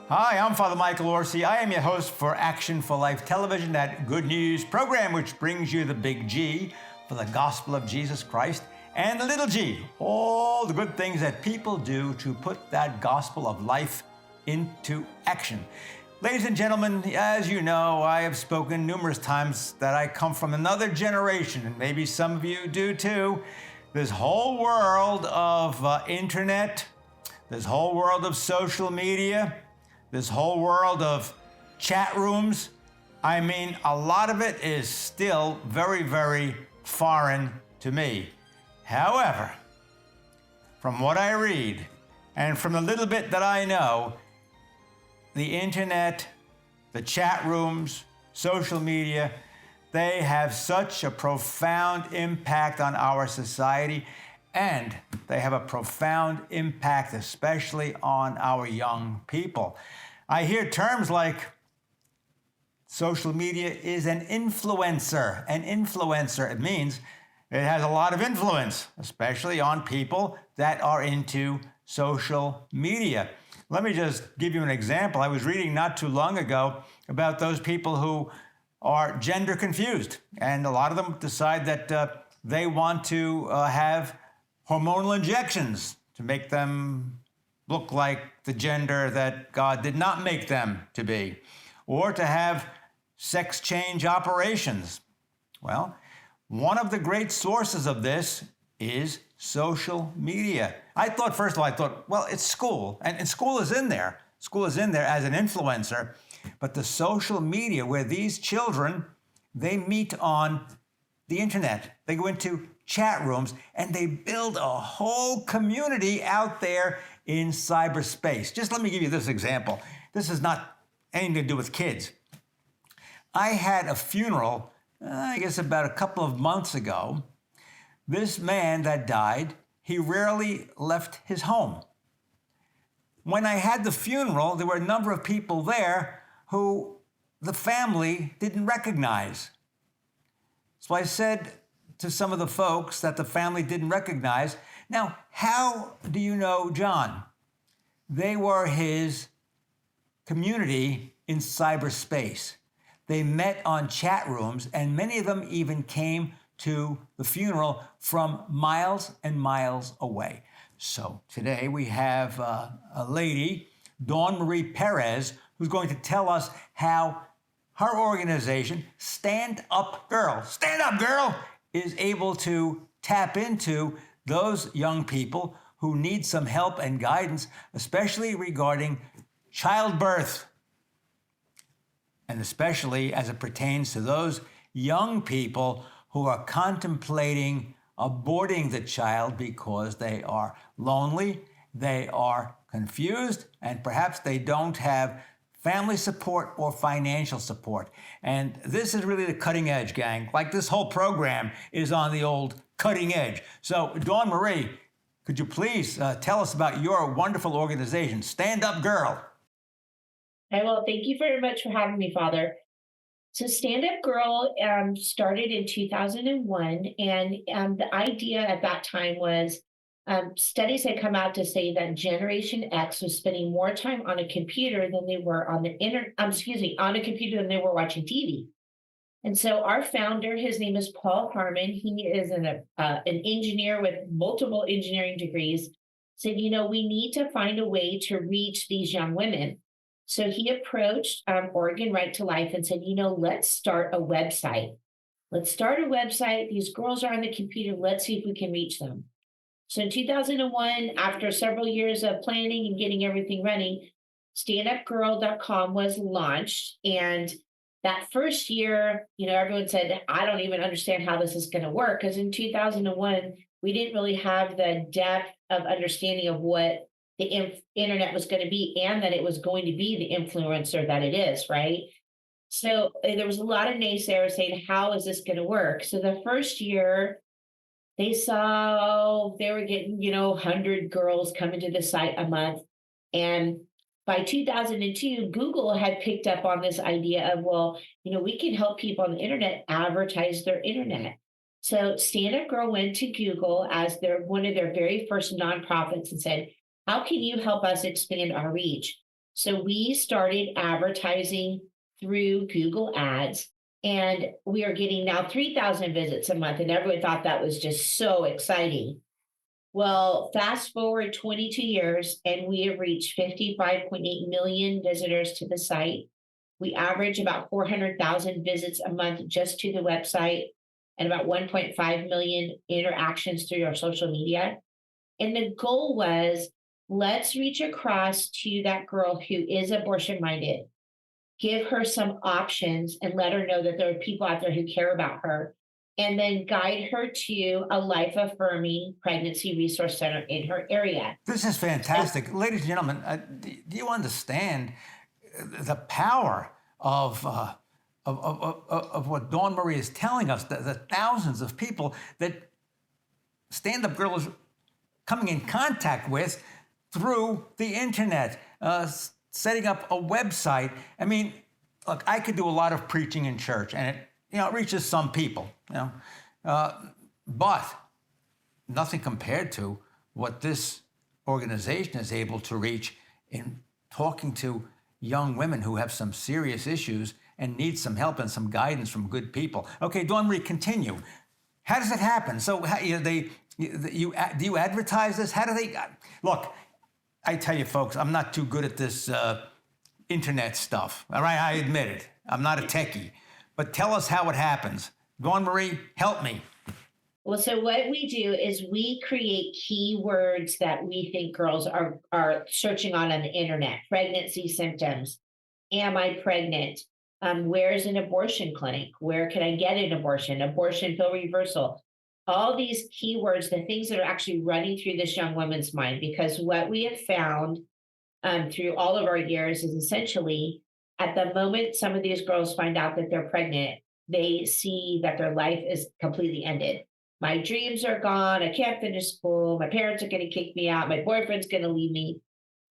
Hi, I'm Father Michael Orsi. I am your host for Action for Life Television, that good news program which brings you the big G for the gospel of Jesus Christ and the little g, all the good things that people do to put that gospel of life into action. Ladies and gentlemen, as you know, I have spoken numerous times that I come from another generation, and maybe some of you do too. This whole world of internet, this whole world of social media, this whole world of chat rooms, I mean, a lot of it is still very, very foreign to me. However, from what I read and from the little bit that I know, the internet, the chat rooms, social media, they have such a profound impact on our society, and they have a profound impact especially on our young people. I hear terms like social media is an influencer. An influencer, it means it has a lot of influence, especially on people that are into social media. Let me just give you an example. I was reading not too long ago about those people who are gender confused, and a lot of them decide that they want to have hormonal injections to make them look like the gender that God did not make them to be, or to have sex change operations. Well, one of the great sources of this is social media. First of all, well, it's school, and school is in there. School is in there as an influencer, but the social media where these children, they meet on the internet. They go into chat rooms and they build a whole community out there in cyberspace. Just let me give you this example. This is not anything to do with kids. I had a funeral, I guess about a couple of months ago. This man that died, he rarely left his home. When I had the funeral, there were a number of people there who the family didn't recognize. So I said to some of the folks that the family didn't recognize, now, how do you know John? They were his community in cyberspace. They met on chat rooms, and many of them even came to the funeral from miles and miles away. So today we have a lady, Marie Perez, who's going to tell us how her organization, StandUpGirl, is able to tap into those young people who need some help and guidance, especially regarding childbirth, and especially as it pertains to those young people who are contemplating aborting the child because they are lonely, they are confused, and perhaps they don't have family support or financial support. And this is really the cutting edge, gang. Like this whole program is on the old cutting edge. So, Dawn Marie, could you please tell us about your wonderful organization, Stand Up Girl? Well, thank you very much for having me, Father. So Stand Up Girl started in 2001, and the idea at that time was studies had come out to say that Generation X was spending more time on a computer than they were on the on a computer than they were watching TV. And so our founder, his name is Paul Harmon. He is an engineer with multiple engineering degrees. Said, we need to find a way to reach these young women. So he approached Oregon Right to Life and said, let's start a website. Let's start a website. These girls are on the computer. Let's see if we can reach them. So in 2001, after several years of planning and getting everything running, StandUpGirl.com was launched. And that first year, everyone said, I don't even understand how this is going to work. Because in 2001, we didn't really have the depth of understanding of what the internet was going to be, and that it was going to be the influencer that it is, right? So there was a lot of naysayers saying, how is this going to work? So the first year, they saw they were getting, 100 girls coming to the site a month. And by 2002, Google had picked up on this idea of, we can help people on the internet advertise their internet. So Stand Up Girl went to Google as one of their very first nonprofits and said, how can you help us expand our reach? So we started advertising through Google Ads, and we are getting now 3,000 visits a month, and everyone thought that was just so exciting. Well, fast forward 22 years, and we have reached 55.8 million visitors to the site. We average about 400,000 visits a month just to the website and about 1.5 million interactions through our social media. And the goal was, let's reach across to that girl who is abortion minded, give her some options and let her know that there are people out there who care about her, and then guide her to a life affirming pregnancy resource center in her area. This is fantastic. Ladies and gentlemen, do you understand the power of what Dawn Marie is telling us, the thousands of people that Stand Up Girl is coming in contact with through the internet, setting up a website? I mean, look, I could do a lot of preaching in church, and it reaches some people, but nothing compared to what this organization is able to reach in talking to young women who have some serious issues and need some help and some guidance from good people. Okay, Dawn Marie, continue. How does it happen? So do you advertise this? How do they, look, I tell you folks, I'm not too good at this internet stuff, all right? I admit it. I'm not a techie, but tell us how it happens. Dawn Marie, help me. Well, so what we do is we create keywords that we think girls are searching on the internet. Pregnancy symptoms. Am I pregnant? Where's an abortion clinic? Where can I get an abortion? Abortion pill reversal. All these keywords, the things that are actually running through this young woman's mind, because what we have found through all of our years is essentially at the moment some of these girls find out that they're pregnant, they see that their life is completely ended. My dreams are gone. I can't finish school. My parents are going to kick me out. My boyfriend's going to leave me.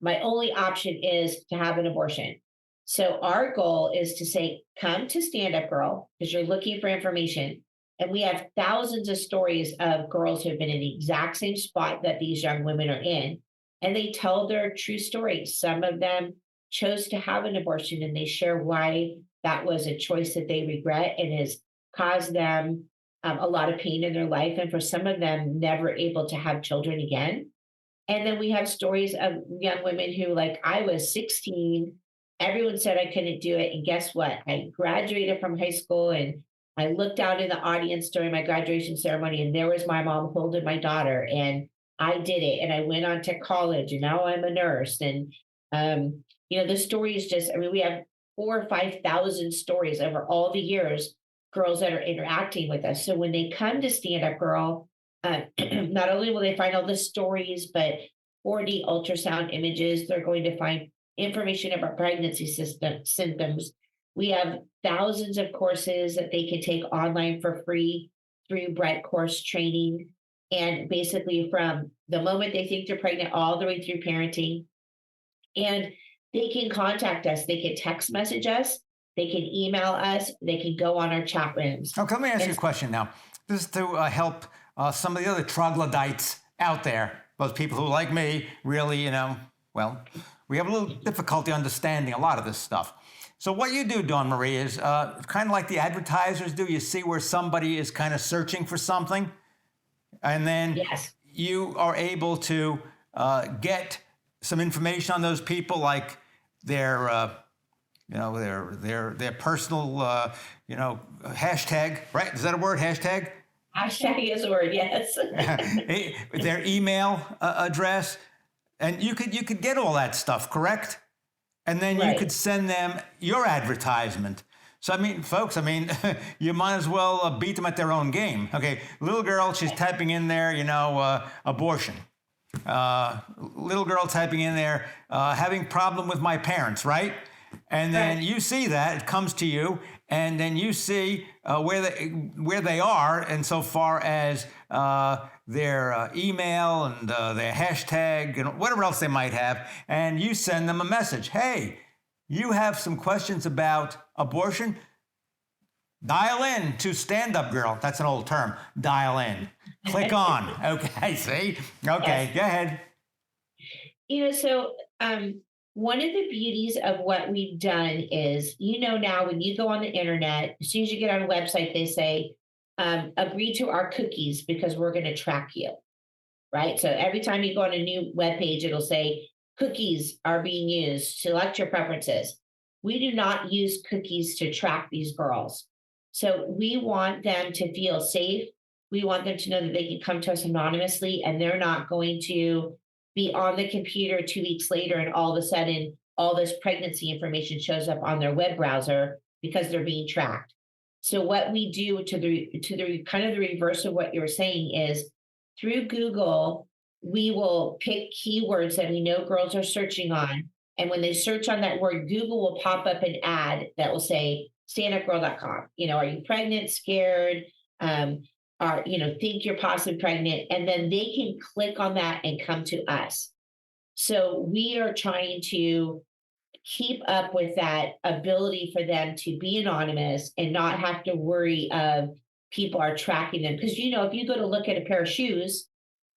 My only option is to have an abortion. So our goal is to say, come to Stand Up Girl because you're looking for information. And we have thousands of stories of girls who have been in the exact same spot that these young women are in. And they tell their true stories. Some of them chose to have an abortion and they share why that was a choice that they regret and has caused them a lot of pain in their life. And for some of them, never able to have children again. And then we have stories of young women who, like, I was 16, everyone said I couldn't do it. And guess what? I graduated from high school and I looked out in the audience during my graduation ceremony and there was my mom holding my daughter and I did it. And I went on to college and now I'm a nurse. And, the story is just, we have 4,000 or 5,000 stories over all the years, girls that are interacting with us. So when they come to Stand Up Girl, not only will they find all the stories, but 4D ultrasound images, they're going to find information about pregnancy symptoms. We have thousands of courses that they can take online for free through Brett Course training. And basically from the moment they think they're pregnant all the way through parenting. And they can contact us. They can text message us. They can email us. They can go on our chat rooms. Okay, let me ask you a question now. This is to help some of the other troglodytes out there, those people who, like me, really, we have a little difficulty understanding a lot of this stuff. So what you do, Dawn Marie, is kind of like the advertisers do. You see where somebody is kind of searching for something, and then yes, you are able to get some information on those people, like their personal, hashtag, right? Is that a word, hashtag? Hashtag is a word, yes. Their email address, and you could get all that stuff, correct? And then you could send them your advertisement. So, folks, you might as well beat them at their own game. Okay, little girl, she's typing in there, abortion. Little girl typing in there, having problem with my parents, right? And then you see that, it comes to you, and then you see where they are, and so far as their email and their hashtag and whatever else they might have, and you send them a message. Hey, you have some questions about abortion? Dial in to Stand Up Girl. That's an old term. Dial in. Click on. Okay, see? Okay, yes. Go ahead. One of the beauties of what we've done is, now when you go on the internet, as soon as you get on a website, they say, agree to our cookies because we're going to track you, right? So every time you go on a new web page, it'll say cookies are being used. Select your preferences. We do not use cookies to track these girls. So we want them to feel safe. We want them to know that they can come to us anonymously and they're not going to be on the computer 2 weeks later and all of a sudden all this pregnancy information shows up on their web browser because they're being tracked. So what we do to the kind of the reverse of what you were saying is through Google, we will pick keywords that we know girls are searching on. And when they search on that word, Google will pop up an ad that will say standupgirl.com. Are you pregnant, scared? Think you're possibly pregnant, and then they can click on that and come to us. So we are trying to keep up with that ability for them to be anonymous and not have to worry of people are tracking them. Because, if you go to look at a pair of shoes,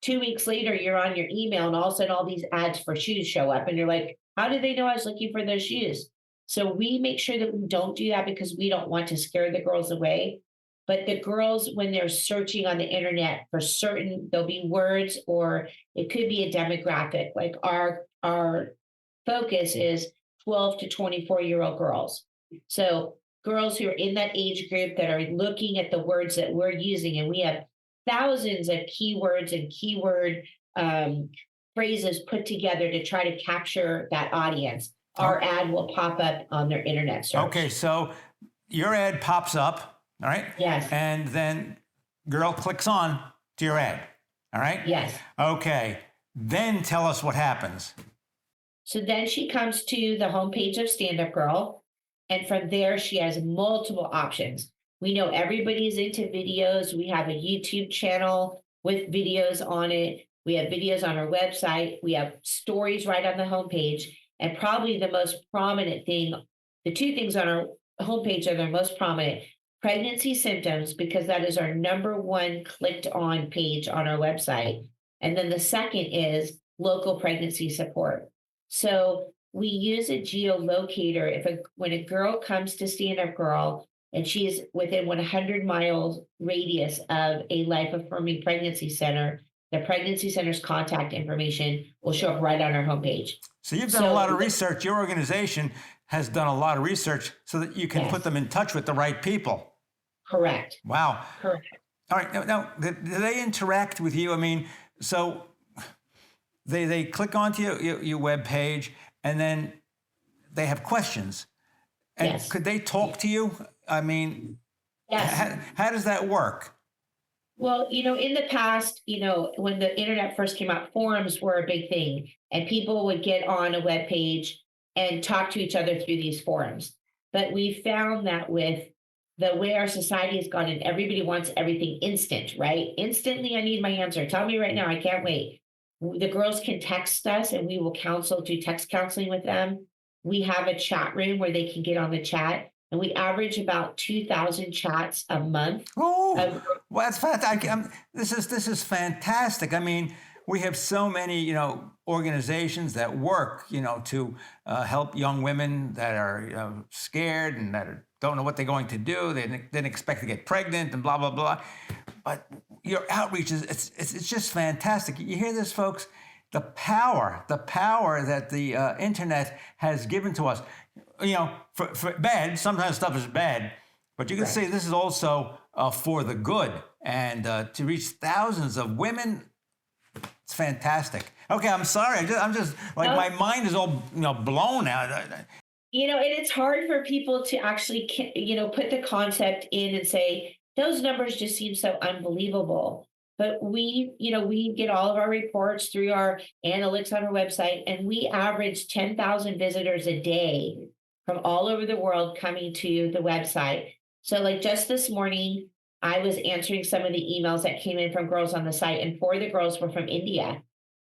2 weeks later, you're on your email and all of a sudden all these ads for shoes show up and you're like, how did they know I was looking for those shoes? So we make sure that we don't do that because we don't want to scare the girls away. But the girls, when they're searching on the internet for certain, there'll be words or it could be a demographic. Like our focus is 12 to 24-year-old girls. So girls who are in that age group that are looking at the words that we're using, and we have thousands of keywords and keyword phrases put together to try to capture that audience. Our ad will pop up on their internet search. Okay, so your ad pops up, all right? Yes. And then girl clicks on to your ad, all right? Yes. Okay, then tell us what happens. So then she comes to the homepage of Stand Up Girl, and from there she has multiple options. We know everybody's into videos. We have a YouTube channel with videos on it. We have videos on our website. We have stories right on the homepage. And probably the most prominent thing, the two things on our homepage are the most prominent: pregnancy symptoms, because that is our number one clicked on page on our website. And then the second is local pregnancy support. So we use a geolocator. When a girl comes to Stand Up Girl and she is within 100 miles radius of a life affirming pregnancy center, the pregnancy center's contact information will show up right on our homepage. So you've done a lot of research. Your organization has done a lot of research so that you can put them in touch with the right people. Correct. Wow. Correct. All right. Now do they interact with you? I mean, so they click onto your web page and then they have questions. And could they talk to you? I mean, how does that work? Well, in the past, when the internet first came out, forums were a big thing, and people would get on a web page and talk to each other through these forums. But we found that with the way our society has gone and everybody wants everything instant, right? Instantly, I need my answer. Tell me right now, I can't wait. The girls can text us and we will do text counseling with them. We have a chat room where they can get on the chat. And we average about 2,000 chats a month. Oh, well, that's fantastic. This is fantastic. I mean, we have so many, organizations that work, to help young women that are scared and that don't know what they're going to do. They didn't expect to get pregnant and blah, blah, blah. But your outreach it's just fantastic. You hear this, folks? The power that the internet has given to us. For bad, sometimes stuff is bad, but you can say this is also for the good, and to reach thousands of women, it's fantastic. Okay, I'm sorry. I'm just like, my mind is all blown out. And it's hard for people to actually put the concept in and say those numbers just seem so unbelievable. But we get all of our reports through our analytics on our website, and we average 10,000 visitors a day from all over the world coming to the website. So like just this morning, I was answering some of the emails that came in from girls on the site, and 4 of the girls were from India.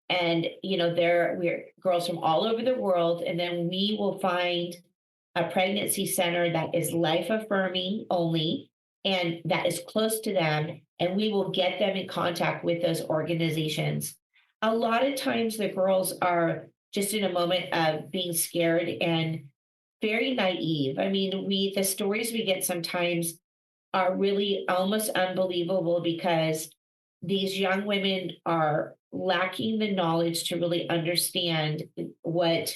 And, we're girls from all over the world. And then we will find a pregnancy center that is life affirming only, and that is close to them. And we will get them in contact with those organizations. A lot of times the girls are just in a moment of being scared and very naive. I mean, the stories we get sometimes are really almost unbelievable because these young women are lacking the knowledge to really understand what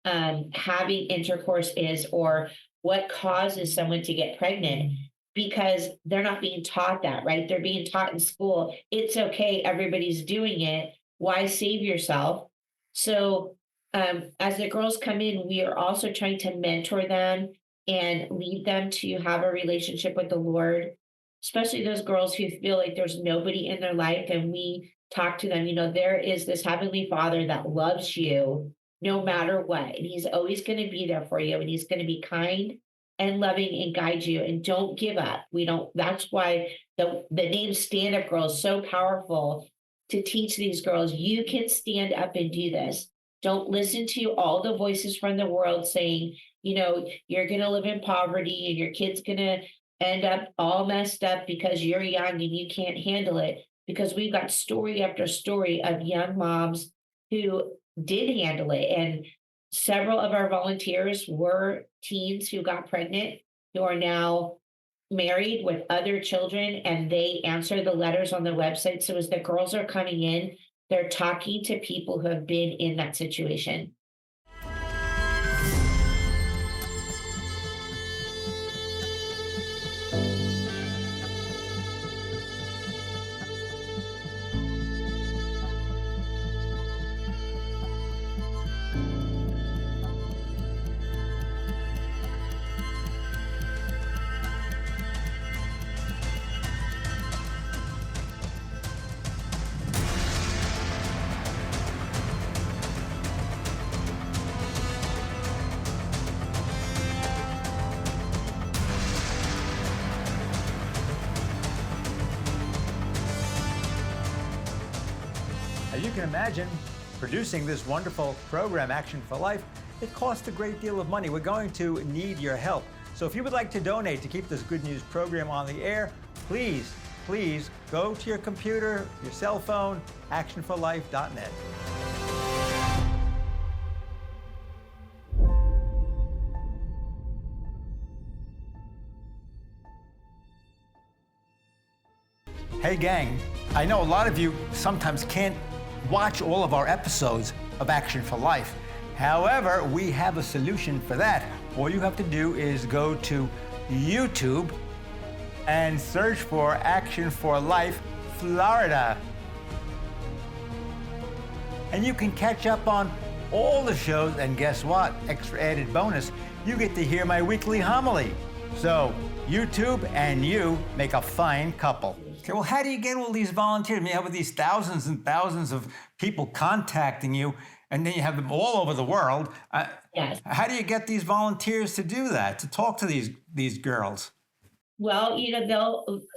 having intercourse is, or what causes someone to get pregnant, because they're not being taught that, right? They're being taught in school, it's okay, everybody's doing it. Why save yourself? So, as the girls come in, we are also trying to mentor them and lead them to have a relationship with the Lord, especially those girls who feel like there's nobody in their life. And we talk to them, there is this Heavenly Father that loves you no matter what. And he's always going to be there for you. And he's going to be kind and loving and guide you. And don't give up. We don't, that's why the name Stand Up Girl is so powerful, to teach these girls, you can stand up and do this. Don't listen to all the voices from the world saying, you're going to live in poverty and your kid's going to end up all messed up because you're young and you can't handle it. Because we've got story after story of young moms who did handle it. And several of our volunteers were teens who got pregnant, who are now married with other children, and they answer the letters on the website. So as the girls are coming in, they're talking to people who have been in that situation. As you can imagine, producing this wonderful program, Action for Life, it costs a great deal of money. We're going to need your help. So if you would like to donate to keep this good news program on the air, please go to your computer, your cell phone, actionforlife.net. Hey gang, I know a lot of you sometimes can't watch all of our episodes of Action for Life. However, we have a solution for that. All you have to do is go to YouTube and search for Action for Life Florida. And you can catch up on all the shows, and guess what? Extra added bonus, you get to hear my weekly homily. So, YouTube and you make a fine couple. Okay, well, how do you get all these volunteers? I mean, you have these thousands and thousands of people contacting you, and then you have them all over the world. Yes. How do you get these volunteers to do that, to talk to these girls? Well,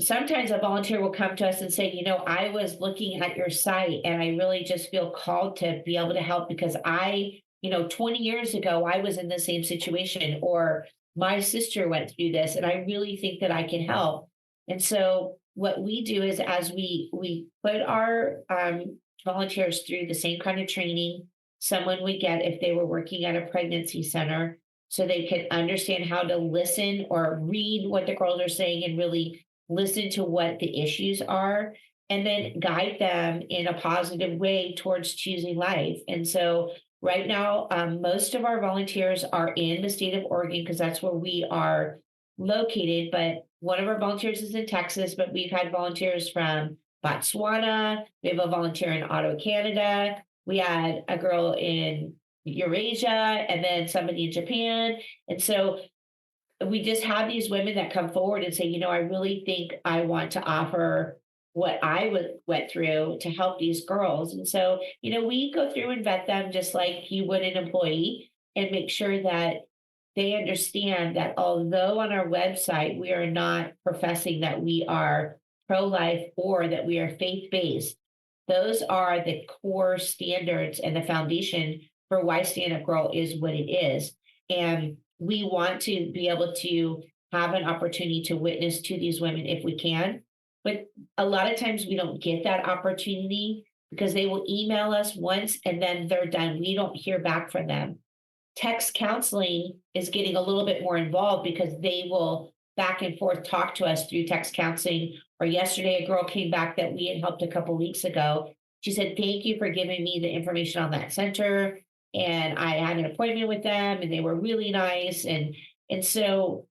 sometimes a volunteer will come to us and say, I was looking at your site and I really just feel called to be able to help because 20 years ago, I was in the same situation, or my sister went through this and I really think that I can help. And so what we do is, as we put our volunteers through the same kind of training someone would get if they were working at a pregnancy center, so they could understand how to listen or read what the girls are saying and really listen to what the issues are, and then guide them in a positive way towards choosing life. And so right now, most of our volunteers are in the state of Oregon because that's where we are located, but one of our volunteers is in Texas, but we've had volunteers from Botswana. We have a volunteer in Ottawa, Canada. We had a girl in Eurasia, and then somebody in Japan. And so we just have these women that come forward and say, I really think I want to offer what I went through to help these girls. And so, we go through and vet them just like you would an employee, and make sure that they understand that although on our website we are not professing that we are pro-life or that we are faith-based, those are the core standards and the foundation for why Stand Up Girl is what it is. And we want to be able to have an opportunity to witness to these women if we can. But a lot of times we don't get that opportunity because they will email us once and then they're done. We don't hear back from them. Text counseling is getting a little bit more involved because they will back and forth talk to us through text counseling. Or yesterday, a girl came back that we had helped a couple weeks ago. She said, "Thank you for giving me the information on that center. And I had an appointment with them and they were really nice." And so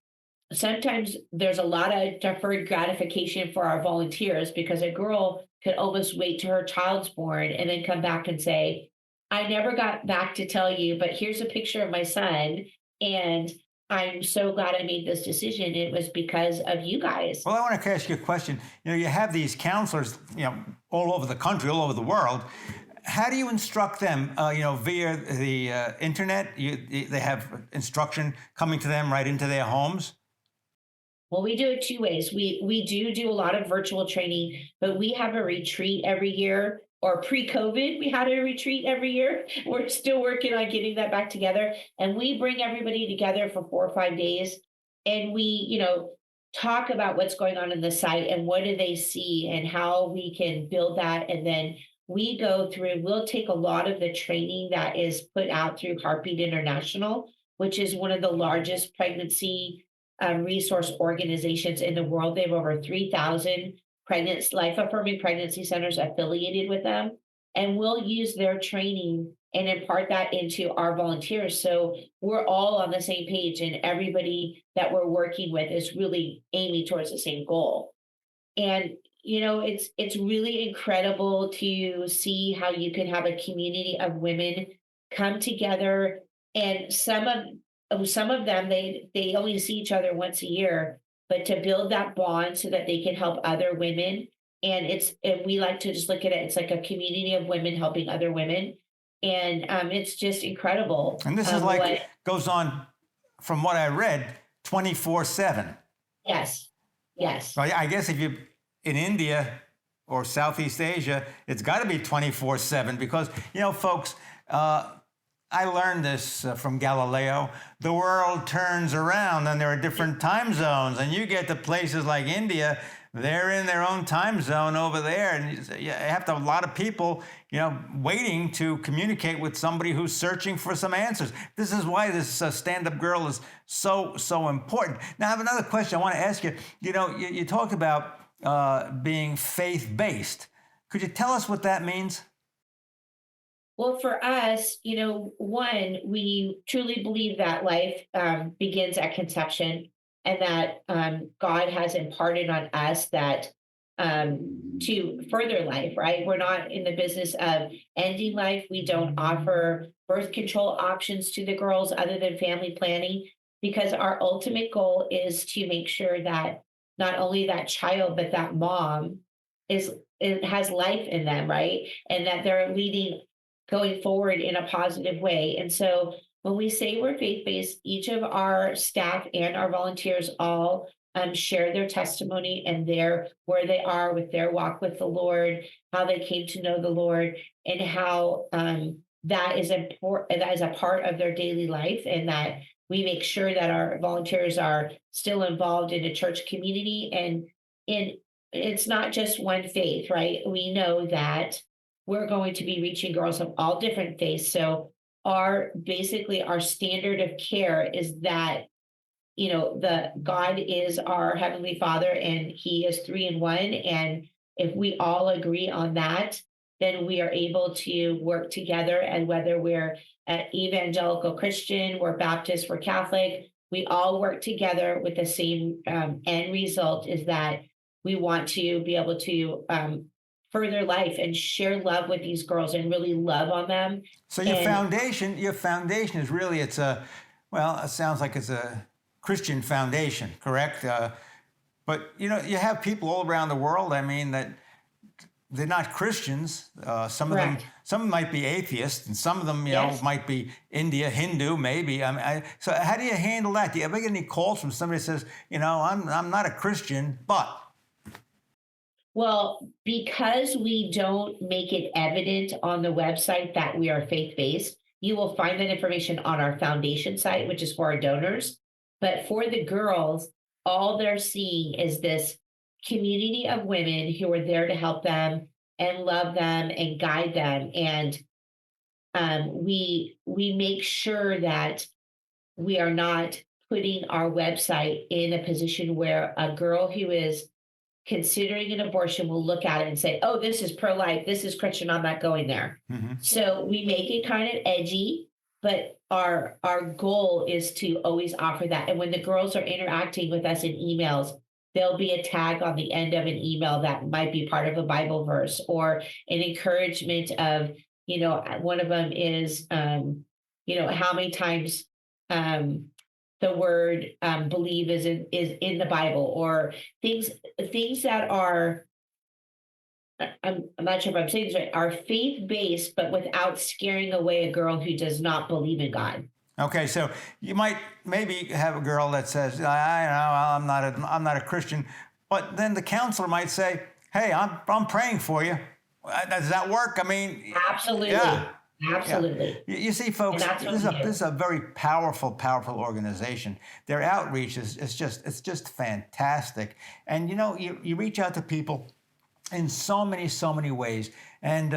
sometimes there's a lot of deferred gratification for our volunteers because a girl could almost wait till her child's born and then come back and say, "I never got back to tell you, but here's a picture of my son. And I'm so glad I made this decision. It was because of you guys." Well, I want to ask you a question. You have these counselors, all over the country, all over the world. How do you instruct them? Via the internet? They have instruction coming to them right into their homes? Well, we do it two ways. We do a lot of virtual training, but we have a retreat every year. Or pre-COVID, we had a retreat every year. We're still working on getting that back together, and we bring everybody together for 4 or 5 days, and we talk about what's going on in the site and what do they see and how we can build that, and then we go through. We'll take a lot of the training that is put out through Heartbeat International, which is one of the largest pregnancy resource organizations in the world. They have over 3,000 life affirming pregnancy centers affiliated with them. And we'll use their training and impart that into our volunteers. So we're all on the same page and everybody that we're working with is really aiming towards the same goal. And it's really incredible to see how you can have a community of women come together, and some of them they only see each other once a year, but to build that bond so that they can help other women. And we like to just look at it, it's like a community of women helping other women. And it's just incredible. And this is goes on, from what I read, 24/7. Yes. Yes. So I guess if you in India or Southeast Asia, it's got to be 24/7 because, folks, I learned this from Galileo. The world turns around and there are different time zones. And you get to places like India, they're in their own time zone over there. And you have to have a lot of people, waiting to communicate with somebody who's searching for some answers. This is why this Stand-Up Girl is so, so important. Now, I have another question I want to ask you. You talked about being faith-based. Could you tell us what that means? Well, for us, one, we truly believe that life begins at conception, and that God has imparted on us that to further life, right? We're not in the business of ending life. We don't offer birth control options to the girls other than family planning, because our ultimate goal is to make sure that not only that child, but that mom it has life in them, right? And that they're going forward in a positive way. And so when we say we're faith-based, each of our staff and our volunteers all share their testimony and where they are with their walk with the Lord, how they came to know the Lord, and how that is important, that is a part of their daily life, and that we make sure that our volunteers are still involved in a church community. And it's not just one faith, right? We know that we're going to be reaching girls of all different faiths. So our standard of care is that, the God is our Heavenly Father and He is 3 in 1. And if we all agree on that, then we are able to work together. And whether we're an evangelical Christian, we're Baptist, we're Catholic, we all work together with the same end result, is that we want to be able to further life and share love with these girls and really love on them. So your foundation is really, it sounds like it's a Christian foundation, correct? But you have people all around the world. I mean, that they're not Christians. Some Correct. Some of them might be atheists, and some of them, Yes. might be Hindu, maybe. So how do you handle that? Do you ever get any calls from somebody that says, I'm not a Christian, but? Well, because we don't make it evident on the website that we are faith-based, you will find that information on our foundation site, which is for our donors. But for the girls, all they're seeing is this community of women who are there to help them. and love them and guide them. And we make sure that we are not putting our website in a position where a girl who is considering an abortion will look at it and say, "Oh, this is pro-life, this is Christian, I'm not going there." Mhm. So we make it kind of edgy, but our goal is to always offer that. And when the girls are interacting with us in emails, there'll be a tag on the end of an email that might be part of a Bible verse or an encouragement of, one of them is, how many times um, the word believe is in the Bible, or things that are, I'm not sure if I'm saying this right, are faith based, but without scaring away a girl who does not believe in God. Okay, so you might maybe have a girl that says, "I know I'm not a Christian," but then the counselor might say, "Hey, I'm praying for you." Does that work? I mean, Absolutely. yeah. Absolutely. You see, folks, And that's what this we do. is a very powerful organization. Their outreach is just fantastic. And you reach out to people in so many ways. And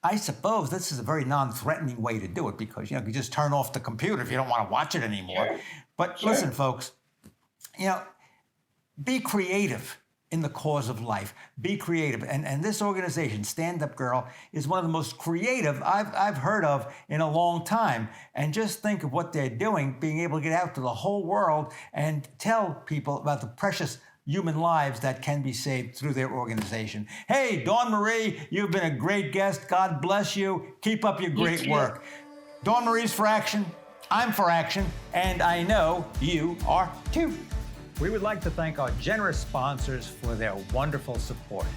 I suppose this is a very non-threatening way to do it because you just turn off the computer if you don't want to watch it anymore. Sure. But Sure. listen, folks, be creative in the cause of life. Be creative. And this organization, Stand Up Girl, is one of the most creative I've heard of in a long time. And just think of what they're doing, being able to get out to the whole world and tell people about the precious human lives that can be saved through their organization. Hey, Dawn Marie, you've been a great guest. God bless you. Keep up your great work. Dawn Marie's for action. I'm for action. And I know you are too. We would like to thank our generous sponsors for their wonderful support.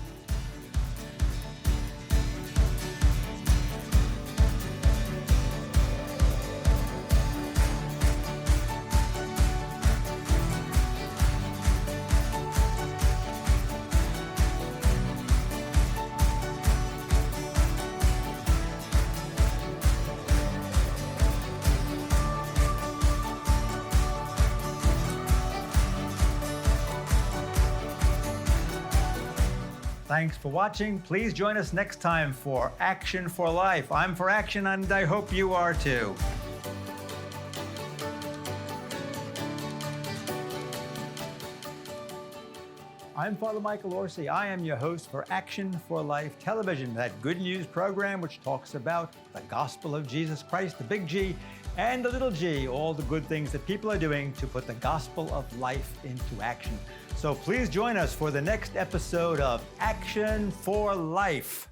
Thanks for watching. Please join us next time for Action for Life. I'm for action, and I hope you are too. I'm Father Michael Orsi. I am your host for Action for Life Television, that good news program which talks about the gospel of Jesus Christ, the big G, and the little g, all the good things that people are doing to put the gospel of life into action. So please join us for the next episode of Action for Life.